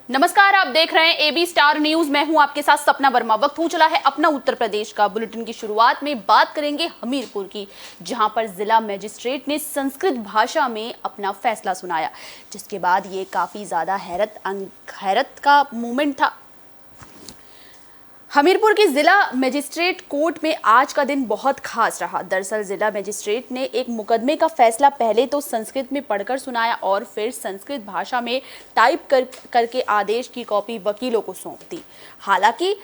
नमस्कार, आप देख रहे हैं एबी स्टार न्यूज। मैं हूं आपके साथ सपना वर्मा। वक्त हो चला है अपना उत्तर प्रदेश का। बुलेटिन की शुरुआत में बात करेंगे हमीरपुर की, जहां पर जिला मजिस्ट्रेट ने संस्कृत भाषा में अपना फैसला सुनाया, जिसके बाद ये काफी ज्यादा हैरत का मोमेंट था। हमीरपुर की जिला मजिस्ट्रेट कोर्ट में आज का दिन बहुत खास रहा। दरअसल जिला मजिस्ट्रेट ने एक मुकदमे का फैसला पहले तो संस्कृत में पढ़कर सुनाया और फिर संस्कृत भाषा में टाइप करके आदेश की कॉपी वकीलों को सौंप दी। हालांकि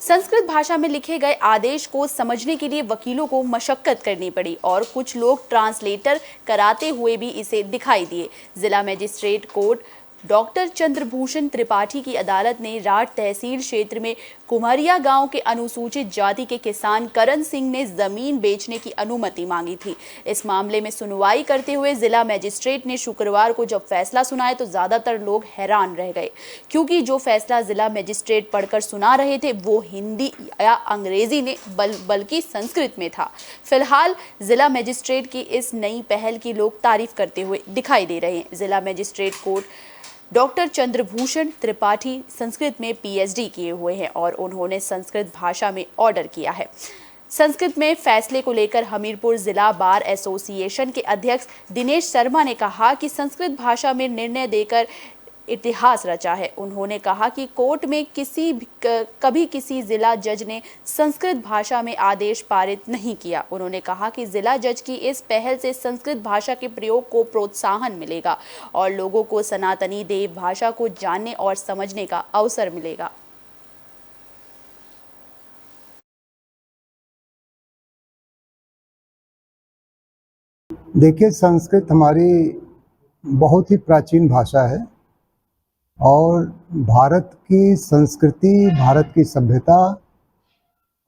संस्कृत भाषा में लिखे गए आदेश को समझने के लिए वकीलों को मशक्कत करनी पड़ी और कुछ लोग ट्रांसलेटर कराते हुए भी इसे दिखाई दिए। जिला magistrate court doctor Chandrabhushan Tripathi की अदालत ने राठ तहसील क्षेत्र में कुम्हरिया गांव के अनुसूचित जाति के किसान करण सिंह ने जमीन बेचने की अनुमति मांगी थी। इस मामले में सुनवाई करते हुए जिला मजिस्ट्रेट ने शुक्रवार को जब फैसला सुनाया तो ज्यादातर लोग हैरान रह गए, क्योंकि जो फैसला जिला मजिस्ट्रेट पढ़कर सुना रहे थे वो हिंदी या अंग्रेजी में बल्कि संस्कृत में था। फिलहाल जिला मजिस्ट्रेट की इस नई पहल की लोग तारीफ करते हुए दिखाई दे रहे हैं। जिला magistrate court doctor Chandrabhushan Tripathi Sanskrit में पीएचडी किए हुए हैं और उन्होंने संस्कृत भाषा में ऑर्डर किया है। संस्कृत में फैसले को लेकर हमीरपुर जिला बार एसोसिएशन के अध्यक्ष दिनेश शर्मा ने कहा कि संस्कृत भाषा में निर्णय देकर इतिहास रचा है। उन्होंने कहा कि कोर्ट में कभी किसी जिला जज ने संस्कृत भाषा में आदेश पारित नहीं किया। उन्होंने कहा कि जिला जज की इस पहल से संस्कृत भाषा के प्रयोग को प्रोत्साहन मिलेगा और लोगों को सनातनी देव भाषा को जानने और समझने का अवसर मिलेगा। देखिए, संस्कृत हमारी बहुत ही प्राचीन भाषा है और भारत की संस्कृति, भारत की सभ्यता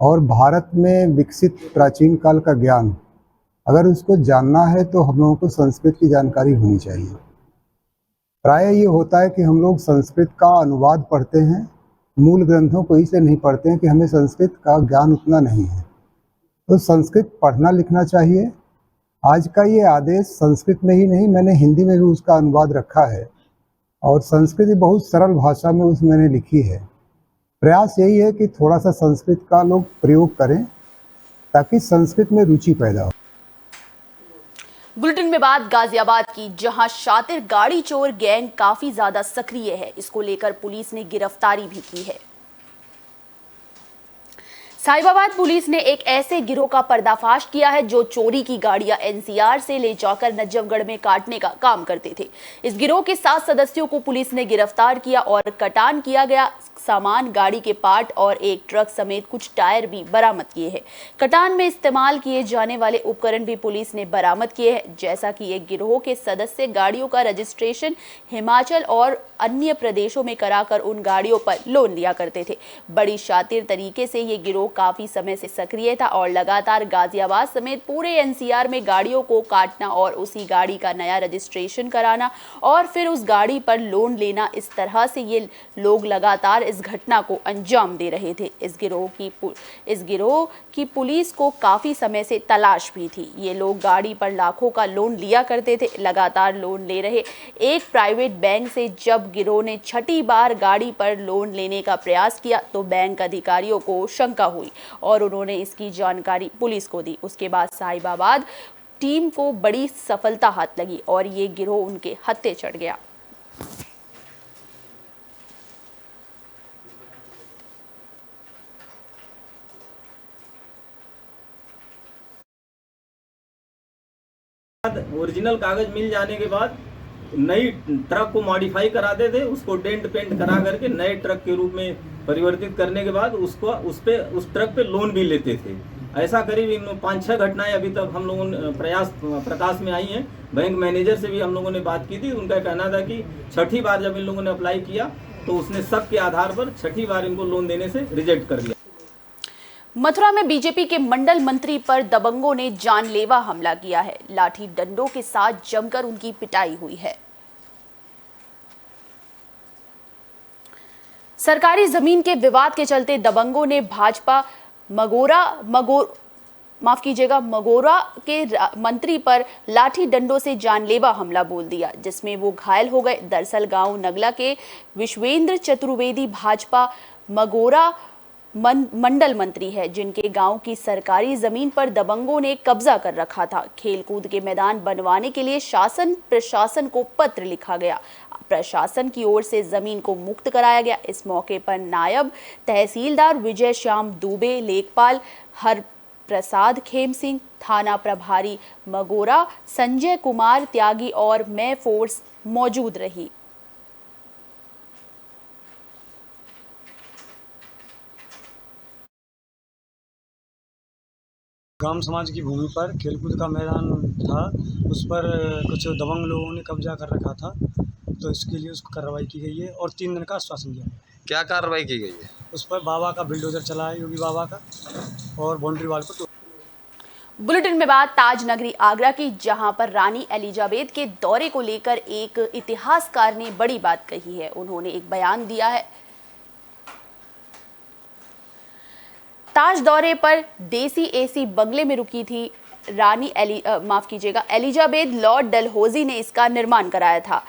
और भारत में विकसित प्राचीन काल का ज्ञान अगर उसको जानना है तो हम लोगों को संस्कृत की जानकारी होनी चाहिए। प्रायः ये होता है कि हम लोग संस्कृत का अनुवाद पढ़ते हैं, मूल ग्रंथों को इसलिए नहीं पढ़ते हैं कि हमें संस्कृत का ज्ञान उतना नहीं है। तो संस्कृत पढ़ना लिखना चाहिए। आज का ये आदेश संस्कृत में ही नहीं, मैंने हिंदी में भी उसका अनुवाद रखा है और संस्कृत बहुत सरल भाषा में उस मैंने लिखी है। प्रयास यही है कि थोड़ा सा संस्कृत का लोग प्रयोग करें ताकि संस्कृत में रुचि पैदा हो। बुलेटिन में बात गाजियाबाद की, जहां शातिर गाड़ी चोर गैंग काफी ज्यादा सक्रिय है। इसको लेकर पुलिस ने गिरफ्तारी भी की है। साहिबाबाद पुलिस ने एक ऐसे गिरोह का पर्दाफाश किया है जो चोरी की गाड़ियां एनसीआर से ले जाकर नजफगढ़ में काटने का काम करते थे। इस गिरोह के 7 सदस्यों को पुलिस ने गिरफ्तार किया और कटान किया गया सामान, गाड़ी के पार्ट और एक ट्रक समेत कुछ टायर भी बरामद किए हैं। कटान में इस्तेमाल किए जाने वाले उपकरण भी पुलिस ने बरामद किए हैं। जैसा कि एक गिरोह के सदस्य गाड़ियों का रजिस्ट्रेशन हिमाचल और अन्य प्रदेशों में कराकर उन गाड़ियों पर लोन लिया करते थे। बड़ी शातिर तरीके से ये गिरोह काफी समय से सक्रिय था और लगातार गाजियाबाद समेत पूरे एनसीआर में गाड़ियों को काटना और उसी गाड़ी का नया रजिस्ट्रेशन कराना और फिर उस गाड़ी पर लोन लेना, इस तरह से ये लोग लगातार इस घटना को अंजाम दे रहे थे। इस गिरोह की पुलिस को काफी समय से तलाश भी थी। ये लोग गाड़ी पर लाखों का लोन लिया करते थे। लगातार लोन ले रहे एक प्राइवेट बैंक से जब गिरोह ने छठी बार गाड़ी पर लोन लेने का प्रयास किया तो बैंक अधिकारियों को शंका हुई और उन्होंने इसकी जानकारी पुलिस को दी। उसके बाद साहिबाबाद टीम को बड़ी सफलता हाथ लगी और ये गिरोह उनके हत्थे चढ़ गया। ओरिजिनल कागज मिल जाने के बाद नई ट्रक को मॉडिफाई कराते थे, उसको डेंट पेंट करा करके नए ट्रक के रूप में परिवर्तित करने के बाद उसको उस ट्रक पे लोन भी लेते थे। ऐसा करीब इन 5-6 घटनाएं अभी तक हम लोगों ने प्रकाश में आई हैं। बैंक मैनेजर से भी हम लोगों ने बात की थी। उनका कहना था कि छठी बार जब इन लोगों ने अप्लाई किया तो उसने शक के आधार पर छठी बार इनको लोन देने से रिजेक्ट कर दिया। मथुरा में बीजेपी के मंडल मंत्री पर दबंगों ने जानलेवा हमला किया है। लाठी डंडों के साथ जमकर उनकी पिटाई हुई है। सरकारी जमीन के विवाद के चलते दबंगों ने भाजपा माफ कीजिएगा मगोरा के मंत्री पर लाठी डंडों से जानलेवा हमला बोल दिया, जिसमें वो घायल हो गए। दरअसल गांव नगला के विश्वेंद्र चतुर्वेदी भाजपा मगोरा मंडल मंत्री है, जिनके गांव की सरकारी जमीन पर दबंगों ने कब्जा कर रखा था। खेलकूद के मैदान बनवाने के लिए शासन प्रशासन को पत्र लिखा गया। प्रशासन की ओर से जमीन को मुक्त कराया गया। इस मौके पर नायब तहसीलदार विजय श्याम दुबे, लेखपाल हर प्रसाद खेम सिंह, थाना प्रभारी मगोरा संजय कुमार त्यागी और मैं फोर्स मौजूद रही। गांव समाज की भूमि पर खेलकूद का मैदान था, उस पर कुछ दबंग लोगों ने कब्जा कर रखा था, तो इसके लिए उसको कार्रवाई की गई है और 3 दिन का आश्वासन दिया। क्या कार्रवाई की गई है? उस पर बाबा का बिल्डोजर चला है, योगी बाबा का, और बाउंड्री वाल को बुलेटिन में बात ताज नगरी आगरा की, जहां पर रानी एलिजाबेथ के दौरे को लेकर एक इतिहासकार ने बड़ी बात कही है। उन्होंने एक बयान दिया है। ताज दौरे पर देसी एसी बंगले में रुकी थी रानी एलिजाबेथ। लॉर्ड डलहौजी ने इसका निर्माण कराया था।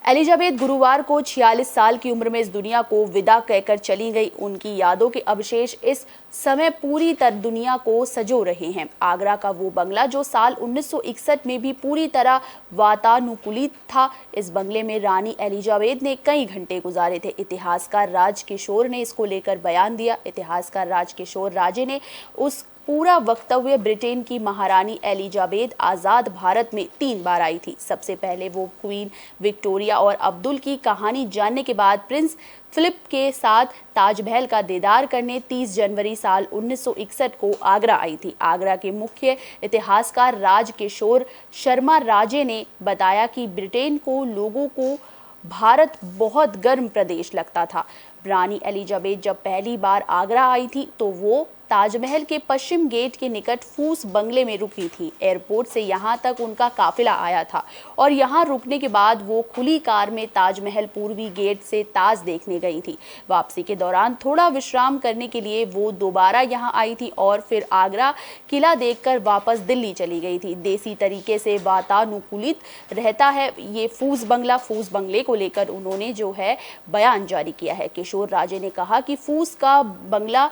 एलिजाबेथ गुरुवार को 46 साल की उम्र में इस दुनिया को विदा कहकर चली गई। उनकी यादों के अवशेष इस समय पूरी तरह दुनिया को सजो रहे हैं। आगरा का वो बंगला जो साल 1961 में भी पूरी तरह वातानुकूलित था, इस बंगले में रानी एलिजाबेथ ने कई घंटे गुजारे थे। इतिहासकार राज किशोर ने इसको लेकर बयान दिया। इतिहासकार राज किशोर राजे ने उस पूरा वक्तव्य ब्रिटेन की महारानी एलिजाबेथ आज़ाद भारत में 3 बार आई थी। सबसे पहले वो क्वीन विक्टोरिया और अब्दुल की कहानी जानने के बाद प्रिंस फिलिप के साथ ताजमहल का दीदार करने 30 जनवरी साल 1961 को आगरा आई थी। आगरा के मुख्य इतिहासकार राज किशोर शर्मा राजे ने बताया कि ब्रिटेन को लोगों को भारत बहुत गर्म प्रदेश लगता था। रानी एलिजाबेथ जब पहली बार आगरा आई थी तो वो ताजमहल के पश्चिम गेट के निकट फूस बंगले में रुकी थी। एयरपोर्ट से यहाँ तक उनका काफिला आया था और यहाँ रुकने के बाद वो खुली कार में ताजमहल पूर्वी गेट से ताज देखने गई थी। वापसी के दौरान थोड़ा विश्राम करने के लिए वो दोबारा यहाँ आई थी और फिर आगरा किला देखकर वापस दिल्ली चली गई थी। देसी तरीके से वातानुकूलित रहता है ये फूस बंगला। फूस बंगले को लेकर उन्होंने जो है बयान जारी किया है। किशोर राजे ने कहा कि फूस का बंगला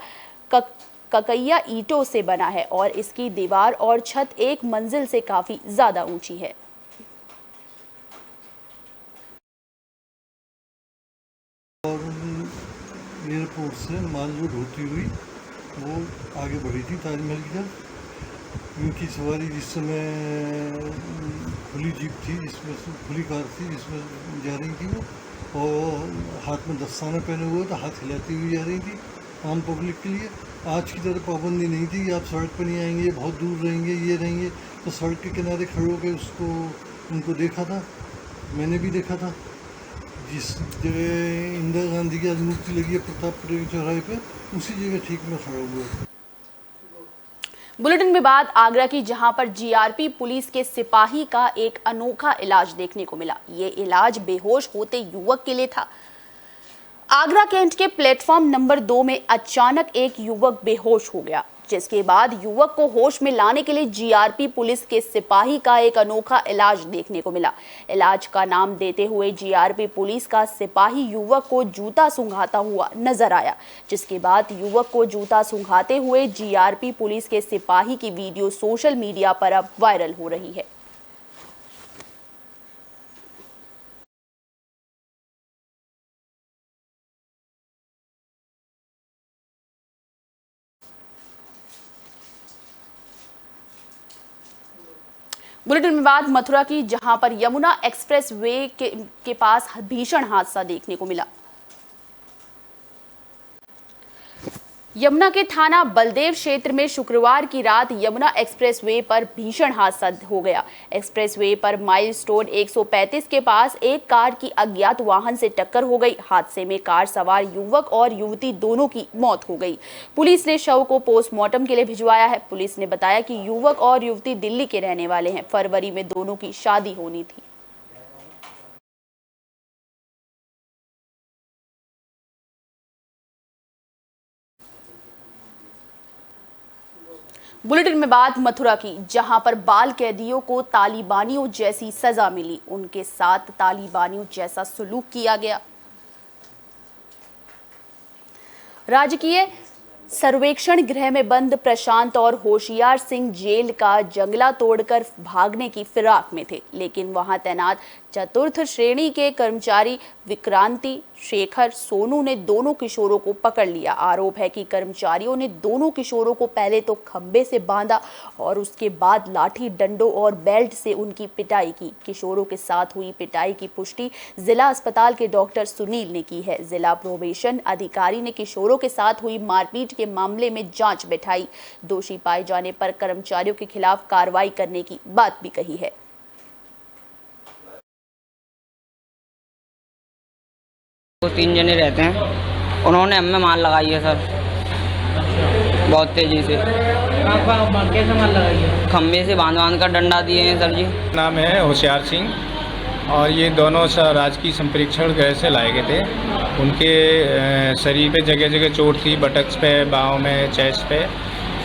ककैया ईंटों से बना है और इसकी दीवार और छत एक मंजिल से काफी ज्यादा ऊंची है। और एयरपोर्ट से माल लोड होती हुई वो आगे बढ़ी थी ताजमहल की तरफ। उनकी सवारी जिस समय खुली जीप थी, जिसमें खुली कार थी जिसमें जा रही थी वो, और हाथ में दस्ताना पहने हुए तो हाथ हिलाती हुई जा रही थी आम पब्लिक के लिए। आज की तरह पाबंदी नहीं थी कि आप सड़क पर नहीं आएंगे, बहुत दूर रहेंगे, ये रहेंगे। तो सड़क के किनारे खड़े होकर उनको देखा था, मैंने भी देखा था। जिस जगह इंदिरा गांधी की आज मूर्ति लगी है प्रताप चौराहे पे, उसी जगह ठीक में खड़ा हुआ था। बुलेटिन में बात आगरा की, जहां पर जीआरपी पुलिस के सिपाही का एक अनोखा इलाज देखने को मिला। ये इलाज बेहोश होते युवक के लिए था। आगरा कैंट के प्लेटफॉर्म नंबर 2 में अचानक एक युवक बेहोश हो गया, जिसके बाद युवक को होश में लाने के लिए जीआरपी पुलिस के सिपाही का एक अनोखा इलाज देखने को मिला। इलाज का नाम देते हुए जीआरपी पुलिस का सिपाही युवक को जूता सूंघाता हुआ नजर आया, जिसके बाद युवक को जूता सूंघाते हुए जीआरपी पुलिस के सिपाही की वीडियो सोशल मीडिया पर अब वायरल हो रही है। बुलेटिन में बात मथुरा की, जहां पर यमुना एक्सप्रेस वे के पास भीषण हादसा देखने को मिला। यमुना के थाना बलदेव क्षेत्र में शुक्रवार की रात यमुना एक्सप्रेस वे पर भीषण हादसा हो गया। एक्सप्रेस वे पर माइलस्टोन 135 के पास एक कार की अज्ञात वाहन से टक्कर हो गई। हादसे में कार सवार युवक और युवती दोनों की मौत हो गई। पुलिस ने शव को पोस्टमार्टम के लिए भिजवाया है। पुलिस ने बताया कि युवक और युवती दिल्ली के रहने वाले हैं। फरवरी में दोनों की शादी होनी थी। बुलेटिन में बात मथुरा की, जहां पर बाल कैदियों को तालिबानियों जैसी सजा मिली, उनके साथ तालिबानियों जैसा सलूक किया गया। राजकीय सर्वेक्षण गृह में बंद प्रशांत और होशियार सिंह जेल का जंगला तोड़कर भागने की फिराक में थे, लेकिन वहां तैनात चतुर्थ श्रेणी के कर्मचारी विक्रांति शेखर सोनू ने दोनों किशोरों को पकड़ लिया। आरोप है कि कर्मचारियों ने दोनों किशोरों को पहले तो खंबे से बांधा और उसके बाद लाठी डंडों और बेल्ट से उनकी पिटाई की। किशोरों के साथ हुई पिटाई की पुष्टि जिला अस्पताल के डॉक्टर सुनील ने की है। जिला प्रोबेशन अधिकारी ने किशोरों के साथ हुई मारपीट के मामले में जांच बैठाई। दोषी पाए जाने पर कर्मचारियों के खिलाफ कार्रवाई करने की बात भी कही है। वो 3 जने रहते हैं, उन्होंने हमें मार लगाई है सर, बहुत तेजी से। कैसे मार लगाई है? खम्भे से बांध कर डंडा दिए हैं सर जी। नाम है होशियार सिंह और ये दोनों राजकीय संप्रेक्षण गृह से लाए गए थे। उनके शरीर पे जगह जगह चोट थी, बटक्स पे, बाहों में, चेस्ट पे,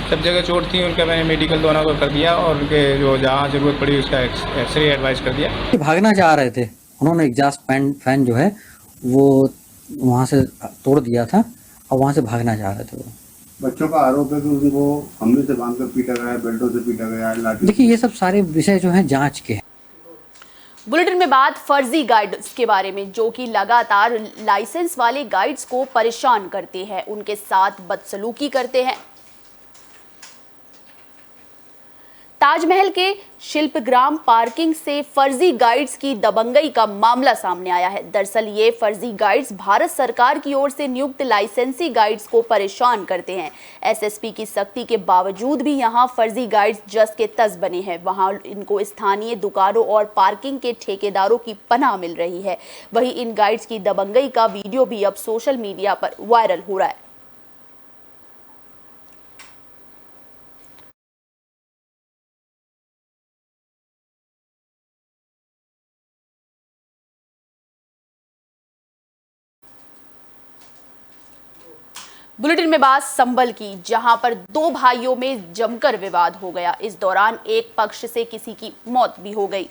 सब जगह चोट थी। उनका मैंने मेडिकल दोनों को कर दिया और उनके जो जहाँ ज़रूरत पड़ी उसका एक्सरे एडवाइस कर दिया। भागना चाह रहे थे, उन्होंने एग्जॉस्ट फैन जो है वो वहाँ से तोड़ दिया था और वहाँ से भागना चाह रहे थे। वो बच्चों का आरोप है कि उनको खंभे से बांधकर पीटा गया, बेल्टों से पीटा गया, लाठी। देखिए ये सब सारे विषय जो हैं जांच के हैं। बुलेटिन में बात फर्जी गाइड्स के बारे में, जो कि लगातार लाइसेंस वाले गाइड्स को परेशान करते हैं, उनके साथ बदसलूकी करते हैं। ताजमहल के शिल्पग्राम पार्किंग से फर्जी गाइड्स की दबंगई का मामला सामने आया है। दरअसल ये फर्जी गाइड्स भारत सरकार की ओर से नियुक्त लाइसेंसी गाइड्स को परेशान करते हैं। एसएसपी की सख्ती के बावजूद भी यहां फर्जी गाइड्स जस के तस बने हैं। वहां इनको स्थानीय दुकानों और पार्किंग के ठेकेदारों की पनाह मिल रही है। वहीं इन गाइड्स की दबंगई का वीडियो भी अब सोशल मीडिया पर वायरल हो रहा है। बुलेटिन में बात संभल की, जहां पर 2 भाइयों में जमकर विवाद हो गया। इस दौरान एक पक्ष से किसी की मौत भी हो गई।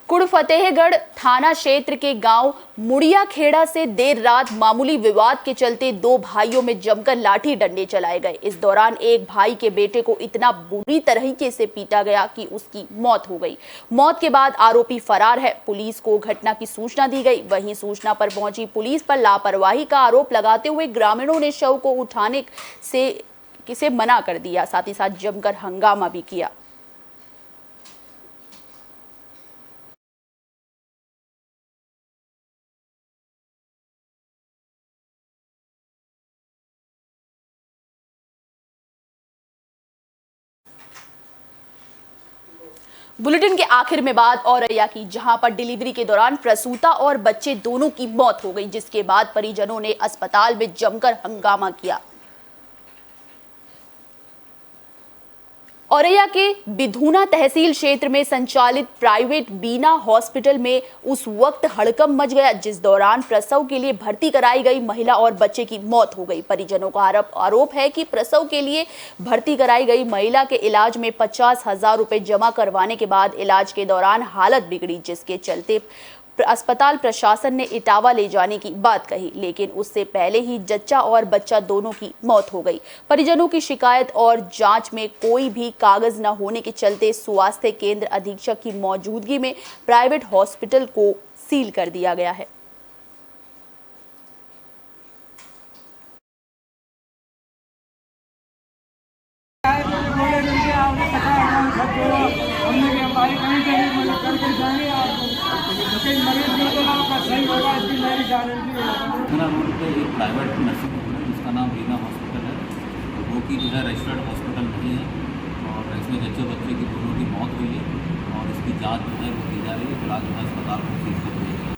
कुड़ फतेहगढ़ थाना क्षेत्र के गांव मुड़िया खेड़ा से देर रात मामूली विवाद के चलते 2 भाइयों में जमकर लाठी डंडे चलाए गए। इस दौरान एक भाई के बेटे को इतना बुरी तरीके से पीटा गया कि उसकी मौत हो गई। मौत के बाद आरोपी फरार है। पुलिस को घटना की सूचना दी गई। वहीं सूचना पर पहुंची पुलिस पर लापरवाही का आरोप लगाते हुए ग्रामीणों ने शव को उठाने से मना कर दिया, साथ ही साथ जमकर हंगामा भी किया। बुलेटिन के आखिर में बात औरैया की, जहां पर डिलीवरी के दौरान प्रसूता और बच्चे दोनों की मौत हो गई, जिसके बाद परिजनों ने अस्पताल में जमकर हंगामा किया। औरैया के बिधूना तहसील क्षेत्र में संचालित प्राइवेट बीना हॉस्पिटल में उस वक्त हड़कंप मच गया जिस दौरान प्रसव के लिए भर्ती कराई गई महिला और बच्चे की मौत हो गई। परिजनों का आरोप है कि प्रसव के लिए भर्ती कराई गई महिला के इलाज में 50,000 रुपए जमा करवाने के बाद इलाज के दौरान हालत बिगड़ी, जिसके चलते अस्पताल प्रशासन ने इटावा ले जाने की बात कही, लेकिन उससे पहले ही जच्चा और बच्चा दोनों की मौत हो गई। परिजनों की शिकायत और जांच में कोई भी कागज न होने के चलते स्वास्थ्य केंद्र अधीक्षक की मौजूदगी में प्राइवेट हॉस्पिटल को सील कर दिया गया है। रोड पे एक प्राइवेट नर्सिंग होम है जिसका नाम बीना हॉस्पिटल है, वो कि जो है रजिस्टर्ड हॉस्पिटल नहीं है और इसमें बच्चे की दोनों की मौत हुई है और इसकी जांच जो है वो की जा रही है। फिलहाल जो है अस्पताल को सील कर दिया गया है।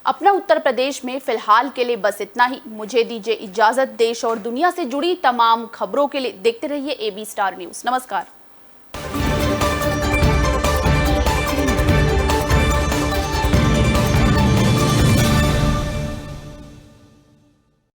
अपना उत्तर प्रदेश में फिलहाल के लिए बस इतना ही। मुझे दीजिए इजाजत। देश और दुनिया से जुड़ी तमाम खबरों के लिए देखते रहिए AB स्टार न्यूज़। नमस्कार।